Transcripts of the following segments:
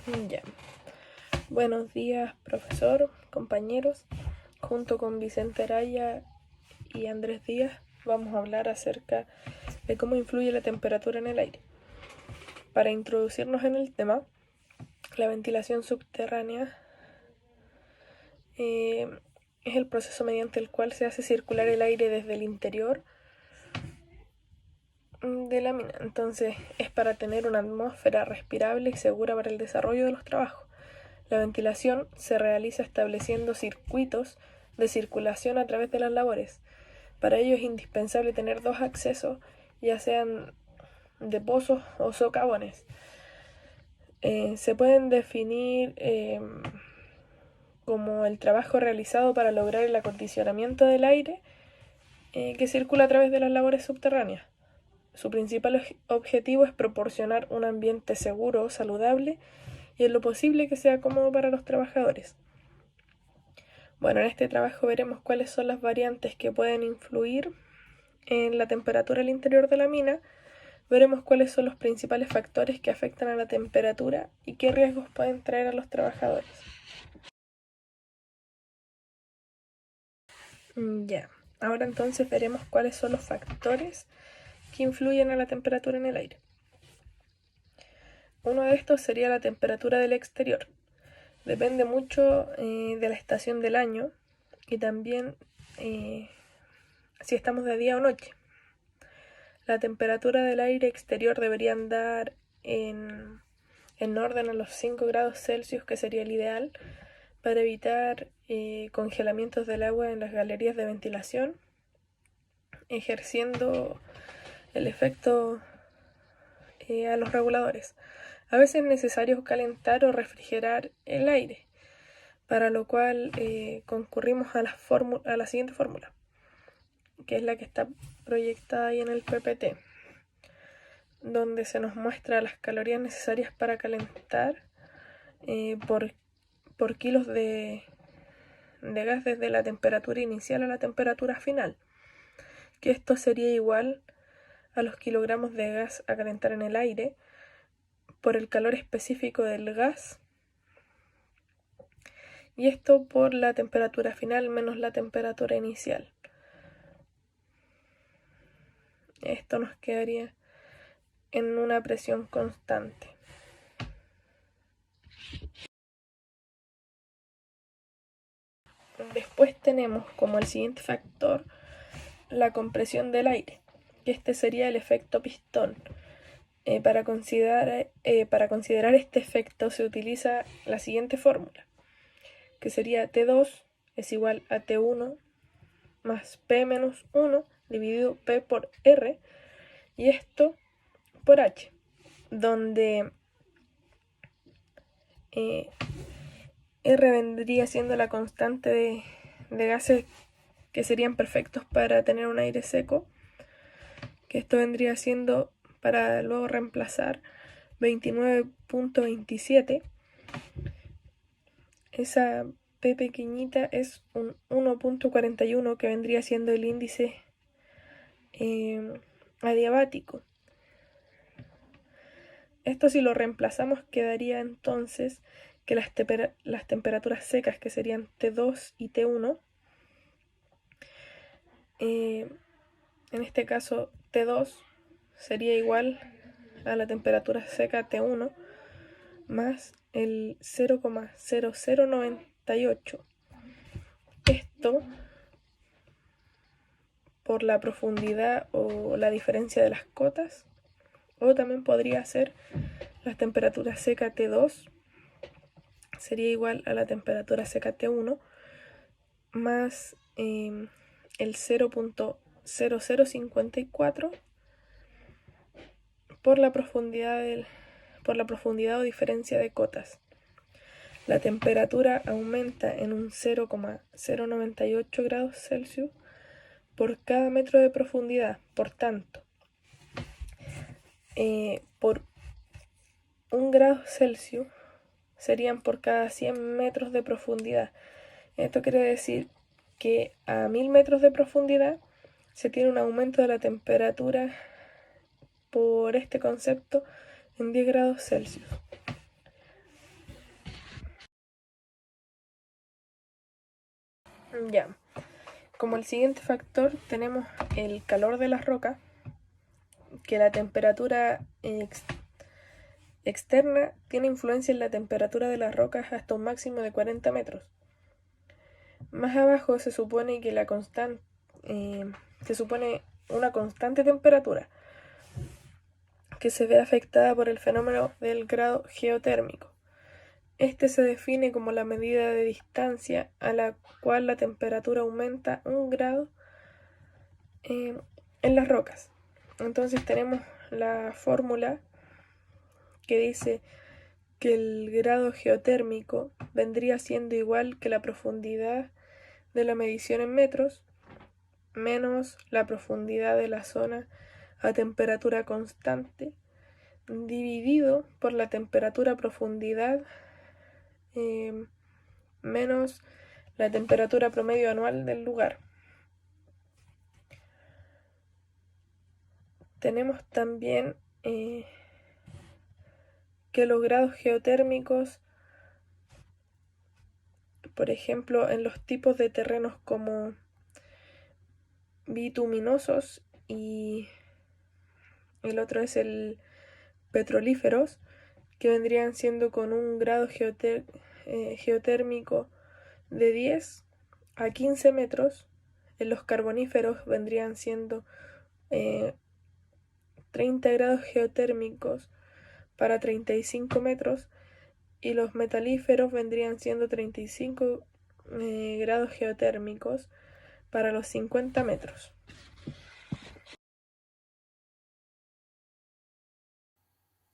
Ya. Buenos días, profesor, compañeros. Junto con Vicente Araya y Andrés Díaz vamos a hablar acerca de cómo influye la temperatura en el aire. Para introducirnos en el tema, la ventilación subterránea es el proceso mediante el cual se hace circular el aire desde el interior de la mina. Entonces es para tener una atmósfera respirable y segura para el desarrollo de los trabajos. La ventilación se realiza estableciendo circuitos de circulación a través de las labores. Para ello es indispensable tener dos accesos, ya sean de pozos o socavones. Se pueden definir como el trabajo realizado para lograr el acondicionamiento del aire que circula a través de las labores subterráneas. Su principal objetivo es proporcionar un ambiente seguro, saludable y en lo posible que sea cómodo para los trabajadores. Bueno, en este trabajo veremos cuáles son las variantes que pueden influir en la temperatura al interior de la mina. Veremos cuáles son los principales factores que afectan a la temperatura y qué riesgos pueden traer a los trabajadores. Ya, ahora entonces veremos cuáles son los factores que influyen a la temperatura en el aire. Uno de estos sería la temperatura del exterior. Depende mucho de la estación del año y también si estamos de día o noche. La temperatura del aire exterior debería andar en orden a los 5 grados Celsius, que sería el ideal, para evitar congelamientos del agua en las galerías de ventilación, ejerciendo el efecto a los reguladores. A veces es necesario calentar o refrigerar el aire, para lo cual concurrimos a la siguiente fórmula, que es la que está proyectada ahí en el PPT, donde se nos muestra las calorías necesarias para calentar por kilos de gas desde la temperatura inicial a la temperatura final, que esto sería igual a los kilogramos de gas a calentar en el aire por el calor específico del gas, y esto por la temperatura final menos la temperatura inicial. Esto nos quedaría en una presión constante. Después tenemos como el siguiente factor la compresión del aire, que este sería el efecto pistón. Para considerar este efecto se utiliza la siguiente fórmula, que sería T2 es igual a T1 más P menos 1 dividido P por R, y esto por H, donde R vendría siendo la constante de gases que serían perfectos para tener un aire seco, que esto vendría siendo, para luego reemplazar, 29.27. Esa P pequeñita es un 1.41, que vendría siendo el índice adiabático. Esto, si lo reemplazamos, quedaría entonces que las temperaturas secas, que serían T2 y T1, en este caso T2 sería igual a la temperatura seca T1 más el 0,0098. Esto por la profundidad o la diferencia de las cotas, o también podría ser la temperatura seca T2 sería igual a la temperatura seca T1 más el 0.0054 por la profundidad o diferencia de cotas. La temperatura aumenta en un 0,098 grados Celsius por cada metro de profundidad. Por tanto, por 1 grado Celsius serían por cada 100 metros de profundidad. Esto quiere decir que a 1000 metros de profundidad se tiene un aumento de la temperatura por este concepto en 10 grados Celsius. Ya. Como el siguiente factor tenemos el calor de las rocas, que la temperatura externa tiene influencia en la temperatura de las rocas hasta un máximo de 40 metros. Más abajo se supone que se supone una constante temperatura que se ve afectada por el fenómeno del grado geotérmico. Este se define como la medida de distancia a la cual la temperatura aumenta 1 grado en las rocas. Entonces tenemos la fórmula que dice que el grado geotérmico vendría siendo igual que la profundidad de la medición en metros menos la profundidad de la zona a temperatura constante dividido por la temperatura profundidad menos la temperatura promedio anual del lugar. Tenemos también que los grados geotérmicos, por ejemplo, en los tipos de terrenos como bituminosos y el otro es el petrolíferos, que vendrían siendo con un grado geotérmico de 10 a 15 metros. En los carboníferos vendrían siendo 30 grados geotérmicos para 35 metros y los metalíferos vendrían siendo 35 grados geotérmicos para los 50 metros.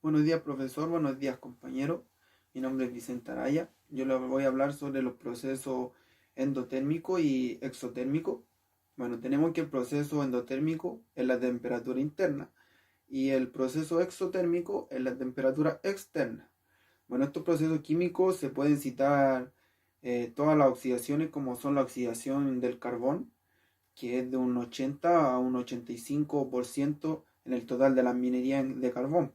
Buenos días, profesor. Buenos días, compañero. Mi nombre es Vicente Araya. Yo les voy a hablar sobre los procesos endotérmico y exotérmico. Bueno, tenemos que el proceso endotérmico es la temperatura interna y el proceso exotérmico es la temperatura externa. Bueno, estos procesos químicos se pueden citar todas las oxidaciones, como son la oxidación del carbón, que es de un 80 a un 85% en el total de la minería de carbón.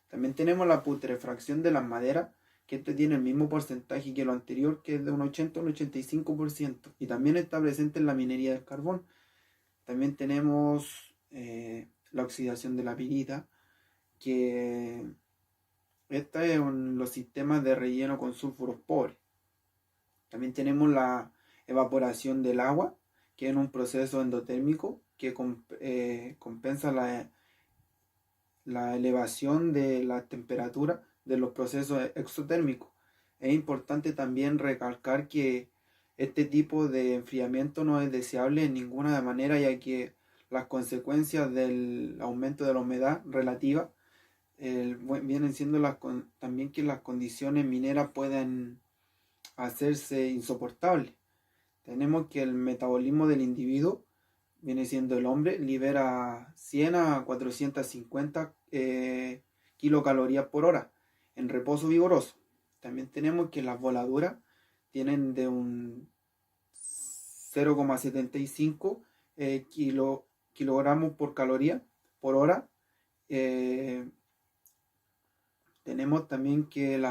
También tenemos la putrefacción de las maderas, que este tiene el mismo porcentaje que lo anterior, que es de un 80 a un 85%, y también está presente en la minería del carbón. También tenemos la oxidación de la pirita, que esta es los sistemas de relleno con sulfuros pobres. También tenemos la evaporación del agua, que es un proceso endotérmico que compensa la elevación de la temperatura de los procesos exotérmicos. Es importante también recalcar que este tipo de enfriamiento no es deseable en ninguna manera, ya que las consecuencias del aumento de la humedad relativa vienen siendo también que las condiciones mineras pueden hacerse insoportables. Tenemos que el metabolismo del individuo, viene siendo el hombre, libera 100 a 450 kilocalorías por hora en reposo vigoroso. También tenemos que las voladuras tienen de un 0,75 kilogramos por caloría por hora. Tenemos también que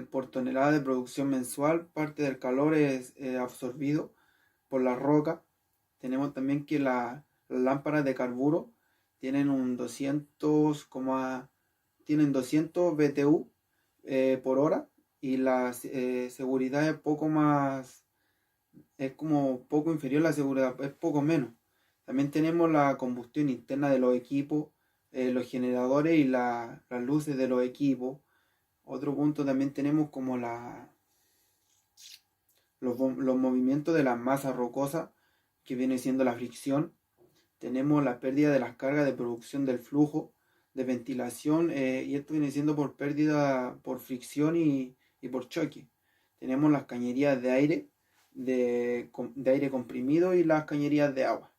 por tonelada de producción mensual, parte del calor es absorbido por la roca. Tenemos también que las lámparas de carburo tienen un 200 BTU por hora, y la seguridad es poco más, es como poco inferior a la seguridad, es poco menos. También tenemos la combustión interna de los equipos, los generadores y las luces de los equipos. Otro punto también tenemos como los movimientos de las masas rocosas, que viene siendo la fricción. Tenemos la pérdida de las cargas de producción del flujo de ventilación, y esto viene siendo por pérdida por fricción y por choque. Tenemos las cañerías de aire, de aire comprimido, y las cañerías de agua.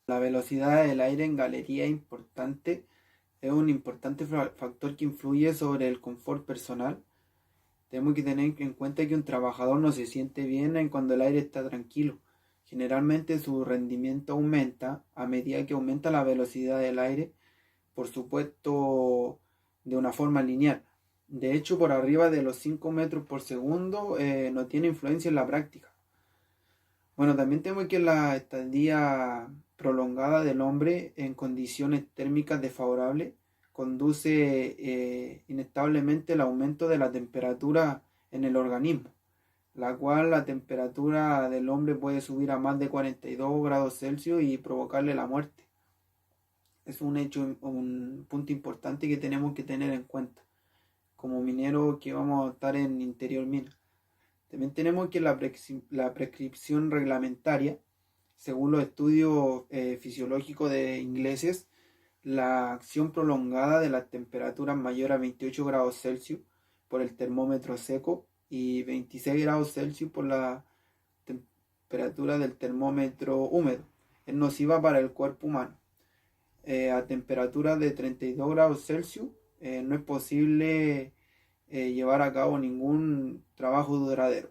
La velocidad del aire en galería es un importante factor que influye sobre el confort personal. Tenemos que tener en cuenta que un trabajador no se siente bien cuando el aire está tranquilo. Generalmente su rendimiento aumenta a medida que aumenta la velocidad del aire, por supuesto de una forma lineal. De hecho, por arriba de los 5 metros por segundo no tiene influencia en la práctica. Bueno, también tenemos que la estadía prolongada del hombre en condiciones térmicas desfavorables conduce inestablemente al aumento de la temperatura en el organismo, la cual la temperatura del hombre puede subir a más de 42 grados Celsius y provocarle la muerte. Es un hecho, un punto importante que tenemos que tener en cuenta como mineros que vamos a estar en interior mina. También tenemos que la prescripción reglamentaria, según los estudios fisiológicos de ingleses, la acción prolongada de las temperaturas mayor a 28 grados Celsius por el termómetro seco y 26 grados Celsius por la temperatura del termómetro húmedo es nociva para el cuerpo humano. A temperaturas de 32 grados Celsius no es posible llevar a cabo ningún trabajo duradero.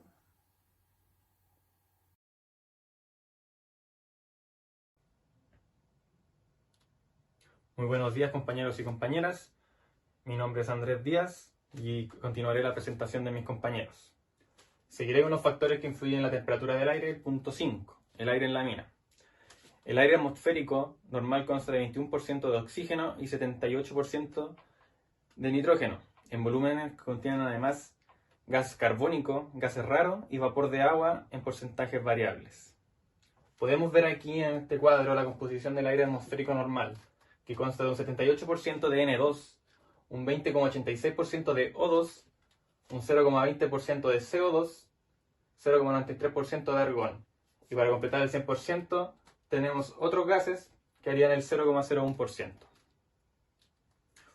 Muy buenos días, compañeros y compañeras. Mi nombre es Andrés Díaz y continuaré la presentación de mis compañeros. Seguiré con los factores que influyen en la temperatura del aire. Punto 5. El aire en la mina. El aire atmosférico normal consta de 21% de oxígeno y 78% de nitrógeno. En volúmenes que contienen además gas carbónico, gases raros y vapor de agua en porcentajes variables. Podemos ver aquí en este cuadro la composición del aire atmosférico normal, que consta de un 78% de N2, un 20,86% de O2, un 0,20% de CO2, 0,93% de argón. Y para completar el 100% tenemos otros gases que harían el 0,01%.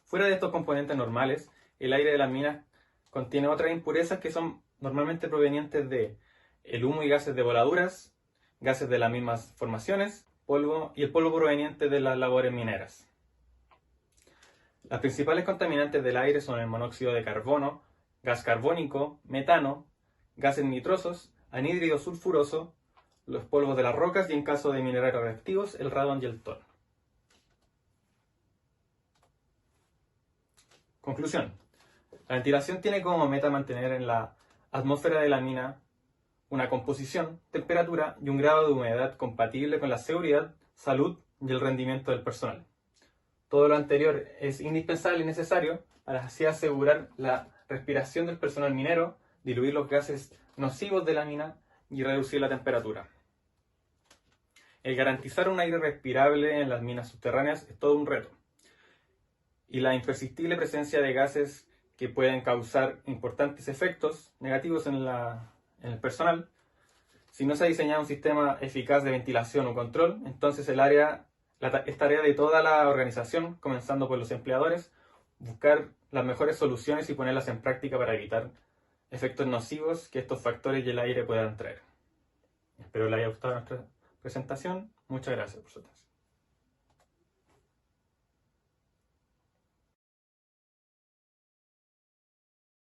Fuera de estos componentes normales, el aire de las minas contiene otras impurezas que son normalmente provenientes de el humo y gases de voladuras, gases de las mismas formaciones, polvo y el polvo proveniente de las labores mineras. Las principales contaminantes del aire son el monóxido de carbono, gas carbónico, metano, gases nitrosos, anhídrido sulfuroso, los polvos de las rocas y en caso de minerales radiactivos, el radón y el tono. Conclusión. La ventilación tiene como meta mantener en la atmósfera de la mina una composición, temperatura y un grado de humedad compatible con la seguridad, salud y el rendimiento del personal. Todo lo anterior es indispensable y necesario para así asegurar la respiración del personal minero, diluir los gases nocivos de la mina y reducir la temperatura. El garantizar un aire respirable en las minas subterráneas es todo un reto. Y la impersistible presencia de gases que pueden causar importantes efectos negativos en el personal. Si no se ha diseñado un sistema eficaz de ventilación o control, entonces es tarea de toda la organización, comenzando por los empleadores, buscar las mejores soluciones y ponerlas en práctica para evitar efectos nocivos que estos factores y el aire puedan traer. Espero les haya gustado nuestra presentación. Muchas gracias por su atención.